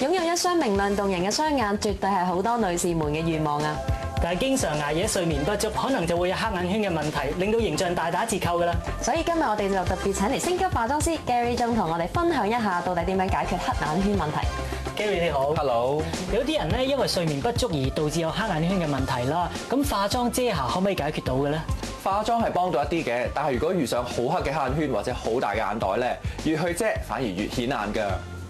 擁有一雙明亮動人嘅雙眼，絕對係好多女士們嘅願望啊！但係經常捱夜睡眠不足，可能就會有黑眼圈嘅問題，令到形象大打折扣㗎啦。所以今日我哋就特別請嚟星級化妝師 Gary 鍾同我哋分享一下，到底點樣解決黑眼圈問題。Gary 你好 ，Hello。有啲人咧因為睡眠不足而導致有黑眼圈嘅問題啦，咁化妝遮瑕可唔可以解決到嘅咧？化妝係幫到一啲嘅，但係如果遇上好黑嘅黑眼圈或者好大嘅眼袋咧，越去遮反而越顯眼㗎。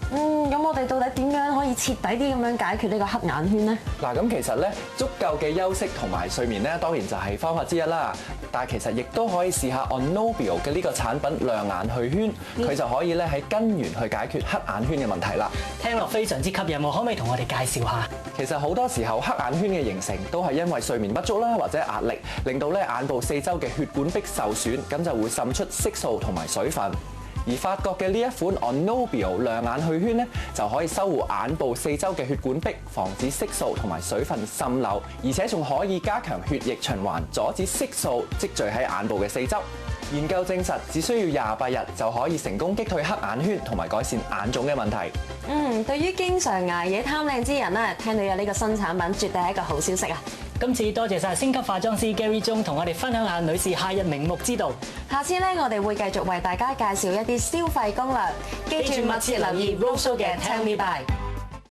咁我哋到底點樣可以徹底啲咁樣解決呢個黑眼圈呢？嗱，咁其實咧足夠嘅休息同埋睡眠咧，當然就係方法之一啦。但係其實亦都可以試下 Onobio 嘅呢個產品亮眼去圈，佢就可以咧喺根源去解決黑眼圈嘅問題啦。聽落非常之吸引喎，可唔可以同我哋介紹下？其實好多時候黑眼圈嘅形成都係因為睡眠不足啦，或者壓力，令到咧眼部四周嘅血管壁受損，咁就會滲出色素同埋水分。而法國嘅呢一款 Onobio 亮眼去圈咧，就可以修護眼部四周嘅血管壁，防止色素同埋水分滲漏，而且仲可以加強血液循環，阻止色素積聚喺眼部嘅四周。研究證實，只需要28日就可以成功擊退黑眼圈同埋改善眼腫嘅問題。對於經常捱夜貪靚之人咧，聽到有呢個新產品，絕對係一個好消息啊！今次多謝晒星級化妝師 Gary 鍾同我哋分享下女士夏日明目之道。下次咧，我哋會繼續為大家介紹一啲消費攻略，記住密切留意 Roadshow 嘅 Tell Me By。